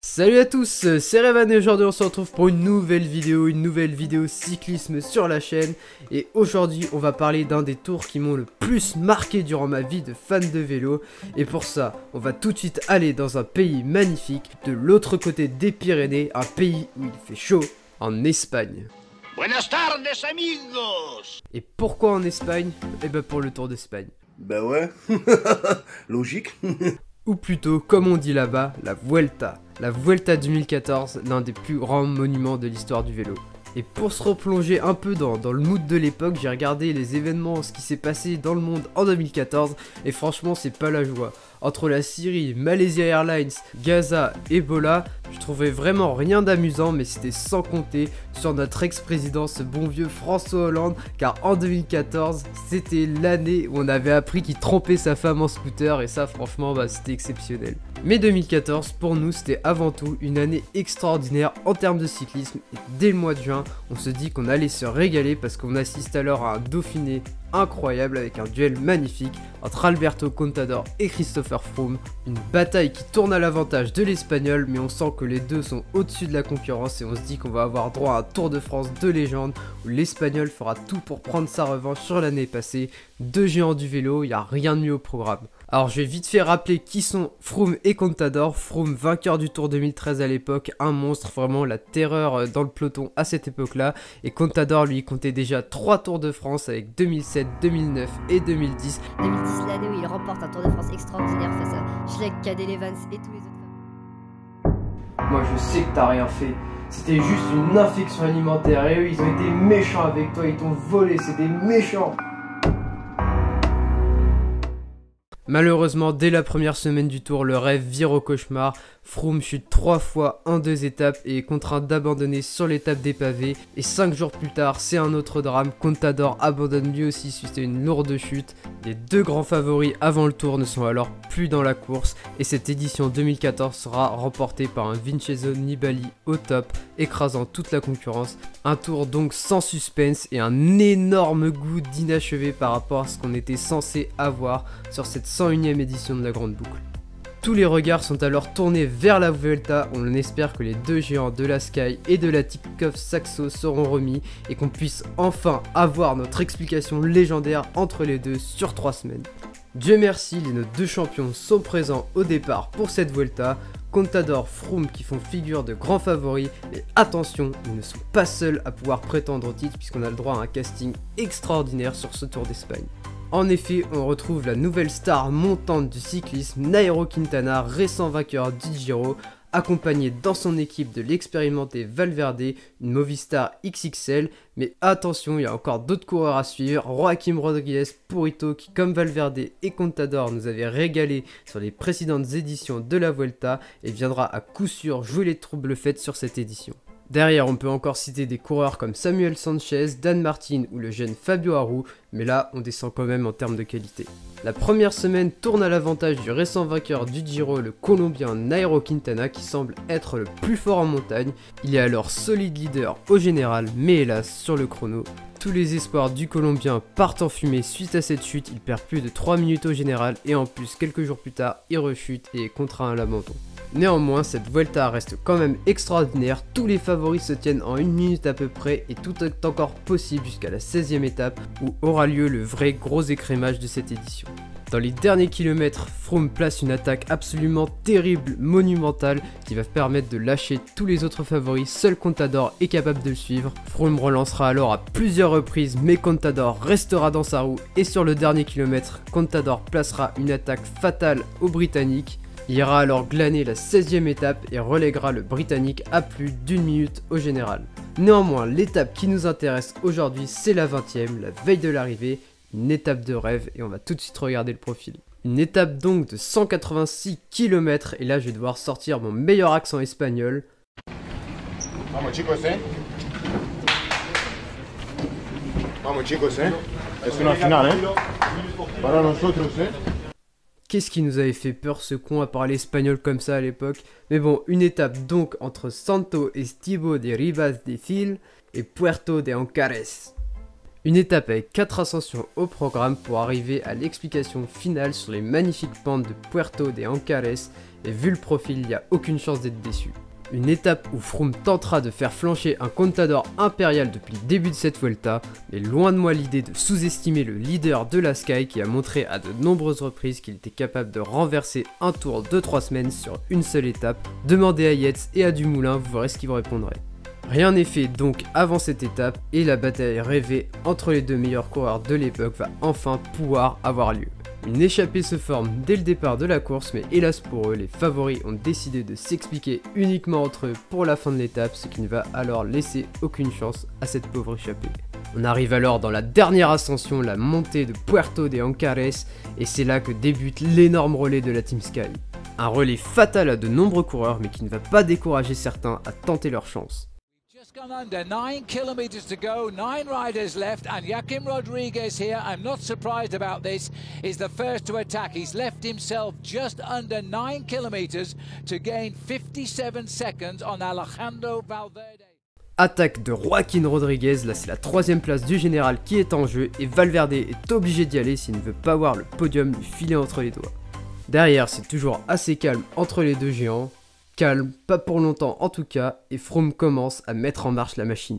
Salut à tous, c'est Revan et aujourd'hui on se retrouve pour une nouvelle vidéo cyclisme sur la chaîne. Et aujourd'hui on va parler d'un des tours qui m'ont le plus marqué durant ma vie de fan de vélo. Et pour ça, on va tout de suite aller dans un pays magnifique, de l'autre côté des Pyrénées, un pays où il fait chaud, en Espagne. Buenas tardes, amigos! Et pourquoi en Espagne? Eh ben pour le Tour d'Espagne. Bah ouais, logique. Ou plutôt, comme on dit là-bas, la Vuelta. La Vuelta 2014, l'un des plus grands monuments de l'histoire du vélo. Et pour se replonger un peu dans le mood de l'époque, j'ai regardé les événements, ce qui s'est passé dans le monde en 2014, et franchement c'est pas la joie. Entre la Syrie, Malaysia Airlines, Gaza, Ebola, je trouvais vraiment rien d'amusant, mais c'était sans compter sur notre ex-président, ce bon vieux François Hollande, car en 2014, c'était l'année où on avait appris qu'il trompait sa femme en scooter, et ça franchement c'était exceptionnel. Mais 2014, pour nous, c'était avant tout une année extraordinaire en termes de cyclisme, et dès le mois de juin, on se dit qu'on allait se régaler parce qu'on assiste alors à un Dauphiné incroyable avec un duel magnifique entre Alberto Contador et Christopher Froome, une bataille qui tourne à l'avantage de l'espagnol, mais on sent que les deux sont au-dessus de la concurrence et on se dit qu'on va avoir droit à un Tour de France de légende où l'espagnol fera tout pour prendre sa revanche sur l'année passée. Deux géants du vélo, il n'y a rien de mieux au programme. Alors je vais vite fait rappeler qui sont Froome et Contador. Froome, vainqueur du Tour 2013 à l'époque, un monstre, vraiment la terreur dans le peloton à cette époque-là. Et Contador, lui, comptait déjà 3 Tours de France avec 2007, 2009 et 2010. 2010, l'année où il remporte un Tour de France extraordinaire face à Schleck, Cadel Evans et tous les autres. Moi je sais que t'as rien fait. C'était juste une infection alimentaire et eux ils ont été méchants avec toi, ils t'ont volé, c'est des méchants. Malheureusement, dès la première semaine du tour, le rêve vire au cauchemar. Froome chute 3 fois en 2 étapes et est contraint d'abandonner sur l'étape des pavés. Et 5 jours plus tard, c'est un autre drame. Contador abandonne lui aussi suite à une lourde chute. Les deux grands favoris avant le tour ne sont alors plus dans la course. Et cette édition 2014 sera remportée par un Vincenzo Nibali au top, écrasant toute la concurrence. Un tour donc sans suspense et un énorme goût d'inachevé par rapport à ce qu'on était censé avoir sur cette 101e édition de la Grande Boucle. Tous les regards sont alors tournés vers la Vuelta, on espère que les deux géants de la Sky et de la Tinkoff Saxo seront remis et qu'on puisse enfin avoir notre explication légendaire entre les deux sur 3 semaines. Dieu merci, nos deux champions sont présents au départ pour cette Vuelta. Contador, Froome qui font figure de grands favoris, mais attention, ils ne sont pas seuls à pouvoir prétendre au titre puisqu'on a le droit à un casting extraordinaire sur ce Tour d'Espagne. En effet, on retrouve la nouvelle star montante du cyclisme, Nairo Quintana, récent vainqueur du Giro, accompagné dans son équipe de l'expérimenté Valverde, une Movistar XXL, mais attention, il y a encore d'autres coureurs à suivre, Joaquim Rodriguez, Purito, qui comme Valverde et Contador nous avait régalé sur les précédentes éditions de la Vuelta et viendra à coup sûr jouer les troubles faites sur cette édition. Derrière, on peut encore citer des coureurs comme Samuel Sanchez, Dan Martin ou le jeune Fabio Aru, mais là, on descend quand même en termes de qualité. La première semaine tourne à l'avantage du récent vainqueur du Giro, le Colombien Nairo Quintana, qui semble être le plus fort en montagne. Il est alors solide leader au général, mais hélas, sur le chrono, tous les espoirs du Colombien partent en fumée suite à cette chute. Il perd plus de 3 minutes au général et en plus, quelques jours plus tard, il rechute et est contraint à l'abandon. Néanmoins, cette Vuelta reste quand même extraordinaire, tous les favoris se tiennent en 1 minute à peu près et tout est encore possible jusqu'à la 16e étape où aura lieu le vrai gros écrémage de cette édition. Dans les derniers kilomètres, Froome place une attaque absolument terrible, monumentale, qui va permettre de lâcher tous les autres favoris, seul Contador est capable de le suivre. Froome relancera alors à plusieurs reprises, mais Contador restera dans sa roue et sur le dernier kilomètre, Contador placera une attaque fatale aux Britanniques. Il ira alors glaner la 16e étape et relèguera le Britannique à plus d'1 minute au général. Néanmoins, l'étape qui nous intéresse aujourd'hui, c'est la 20e, la veille de l'arrivée, une étape de rêve et on va tout de suite regarder le profil. Une étape donc de 186 km et là je vais devoir sortir mon meilleur accent espagnol. Vamos chicos, Vamos chicos, Es una final, Para nosotros, Qu'est-ce qui nous avait fait peur ce con à parler espagnol comme ça à l'époque? Mais bon, une étape donc entre Santo Estivo de Ribas de Cil et Puerto de Ancares. Une étape avec 4 ascensions au programme pour arriver à l'explication finale sur les magnifiques pentes de Puerto de Ancares, et vu le profil, il n'y a aucune chance d'être déçu. Une étape où Froome tentera de faire flancher un Contador impérial depuis le début de cette Vuelta, mais loin de moi l'idée de sous-estimer le leader de la Sky qui a montré à de nombreuses reprises qu'il était capable de renverser un tour de 3 semaines sur une seule étape. Demandez à Yates et à Dumoulin, vous verrez ce qu'ils vous répondraient. Rien n'est fait donc avant cette étape et la bataille rêvée entre les deux meilleurs coureurs de l'époque va enfin pouvoir avoir lieu. Une échappée se forme dès le départ de la course, mais hélas pour eux, les favoris ont décidé de s'expliquer uniquement entre eux pour la fin de l'étape, ce qui ne va alors laisser aucune chance à cette pauvre échappée. On arrive alors dans la dernière ascension, la montée de Puerto de Ancares, et c'est là que débute l'énorme relais de la Team Sky. Un relais fatal à de nombreux coureurs, mais qui ne va pas décourager certains à tenter leur chance. Gone under 9 kilometers to go, 9 riders left, and Joaquim Rodriguez here, I'm not surprised about this, is the first to attack. He's left himself just under 9 kilometers to gain 57 seconds on Alejandro Valverde. Attaque de Joaquim Rodriguez, là c'est la 3ème place du général qui est en jeu, et Valverde est obligé d'y aller s'il ne veut pas voir le podium lui filer entre les doigts. Derrière, c'est toujours assez calme entre les deux géants. Calme, pas pour longtemps en tout cas, et Froome commence à mettre en marche la machine.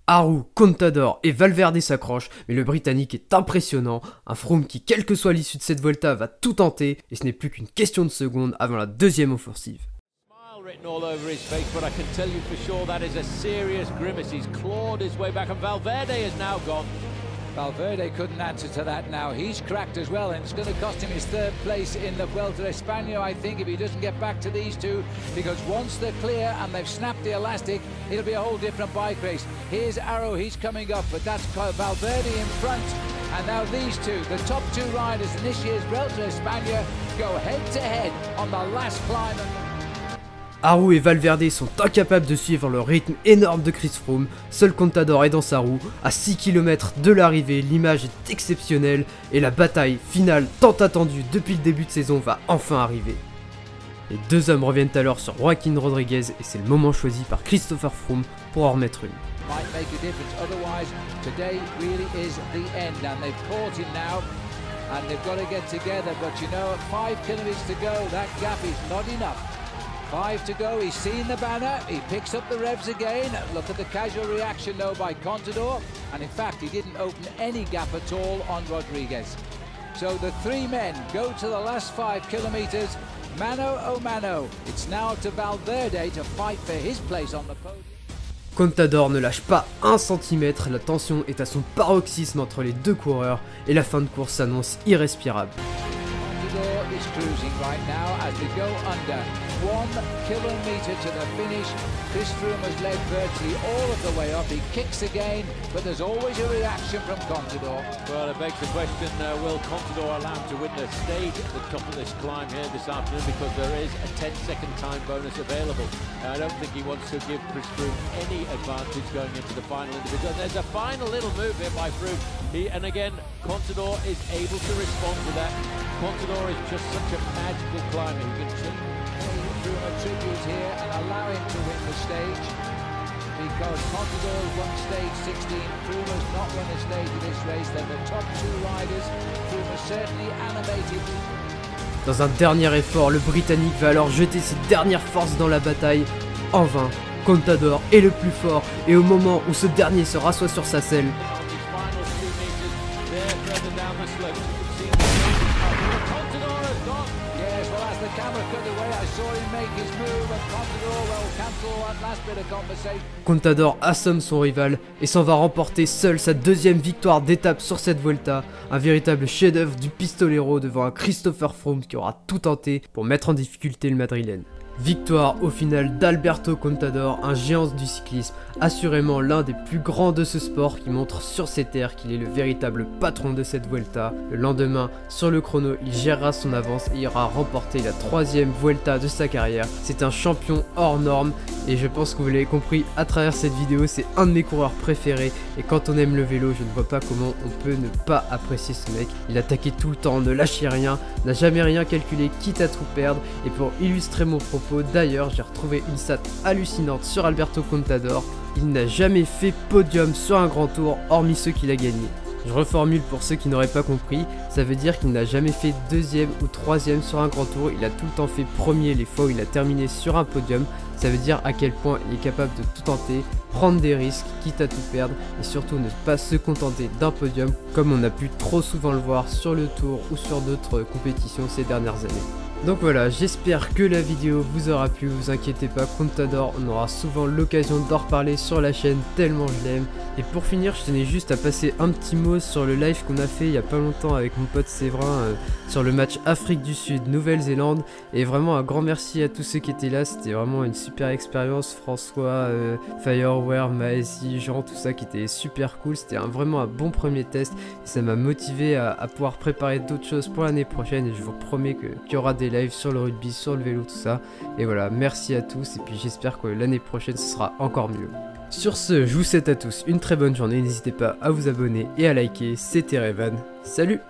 Aru, Contador et Valverde s'accrochent, mais le Britannique est impressionnant, un Froome qui, quelle que soit l'issue de cette Vuelta, va tout tenter, et ce n'est plus qu'une question de secondes avant la deuxième offensive. Valverde couldn't answer to that now. He's cracked as well, and it's going to cost him his 3rd place in the Vuelta a España, I think, if he doesn't get back to these two, because once they're clear and they've snapped the elastic, it'll be a whole different bike race. Here's Arrow, he's coming up, but that's Valverde in front, and now these two, the top 2 riders in this year's Vuelta a España, go head-to-head on the last climb. Aru et Valverde sont incapables de suivre le rythme énorme de Chris Froome, seul Contador est dans sa roue, à 6 km de l'arrivée, l'image est exceptionnelle et la bataille finale tant attendue depuis le début de saison va enfin arriver. Les deux hommes reviennent alors sur Joaquim Rodriguez et c'est le moment choisi par Christopher Froome pour en remettre une. And they've got to get together, but you know, 5 kilometers to go, that gap is not enough. 5 to go, he's seen the banner, he picks up the revs again. Look at the casual reaction though by Contador, and in fact he didn't open any gap at all on Rodriguez. So the 3 men go to the last 5 kilometers, mano a mano. It's now to Valverde to fight for his place on the podium. Contador ne lâche pas 1 centimètre, la tension est à son paroxysme entre les deux coureurs et la fin de course s'annonce irrespirable. Contador is cruising right now as they go under 1 kilometer to the finish. Chris Froome has led virtually all of the way up. He kicks again, but there's always a reaction from Contador. Well, it begs the question, will Contador allow him to win the stage at the top of this climb here this afternoon, because there is a 10-second time bonus available. I don't think he wants to give Chris Froome any advantage going into the final individual. And there's a final little move here by Froome. And again, Contador is able to respond to that. Contador is just such a magical climber. He can change Froome a tribute here and allow him to win the stage, because Contador won stage 16. Froome has not won a stage in this race. They're the top 2 riders. Froome is certainly animated. Dans un dernier effort, le Britannique va alors jeter ses dernières forces dans la bataille. En vain, Contador est le plus fort et au moment où ce dernier se rassoit sur sa selle, Contador assomme son rival et s'en va remporter seul sa 2e victoire d'étape sur cette Vuelta, un véritable chef-d'œuvre du pistolero devant un Christopher Froome qui aura tout tenté pour mettre en difficulté le Madrilène. Victoire au final d'Alberto Contador, un géant du cyclisme, assurément l'un des plus grands de ce sport qui montre sur ses terres qu'il est le véritable patron de cette Vuelta. Le lendemain, sur le chrono, il gérera son avance et ira remporter la 3e Vuelta de sa carrière. C'est un champion hors norme et je pense que vous l'avez compris à travers cette vidéo, c'est un de mes coureurs préférés et quand on aime le vélo, je ne vois pas comment on peut ne pas apprécier ce mec. Il attaquait tout le temps, ne lâchait rien, n'a jamais rien calculé quitte à tout perdre. Et pour illustrer mon propos, d'ailleurs j'ai retrouvé une stat hallucinante sur Alberto Contador. Il n'a jamais fait podium sur un grand tour hormis ceux qu'il a gagnés. Je reformule pour ceux qui n'auraient pas compris, ça veut dire qu'il n'a jamais fait deuxième ou troisième sur un grand tour, il a tout le temps fait premier les fois où il a terminé sur un podium. Ça veut dire à quel point il est capable de tout tenter, prendre des risques, quitte à tout perdre, et surtout ne pas se contenter d'un podium comme on a pu trop souvent le voir sur le tour ou sur d'autres compétitions ces dernières années. Donc voilà, j'espère que la vidéo vous aura plu, vous inquiétez pas, Contador, on aura souvent l'occasion d'en reparler sur la chaîne tellement je l'aime. Et pour finir, je tenais juste à passer un petit mot sur le live qu'on a fait il y a pas longtemps avec mon pote Séverin sur le match Afrique du Sud, Nouvelle-Zélande. Et vraiment un grand merci à tous ceux qui étaient là, c'était vraiment une super expérience, François, Fireware, Maësi, Jean, tout ça qui était super cool, c'était vraiment un bon premier test. Et ça m'a motivé à pouvoir préparer d'autres choses pour l'année prochaine et je vous promets qu'il y aura des live sur le rugby, sur le vélo, tout ça. Et voilà, merci à tous et puis j'espère que l'année prochaine ce sera encore mieux. Sur ce, je vous souhaite à tous une très bonne journée, n'hésitez pas à vous abonner et à liker, c'était Revan, salut!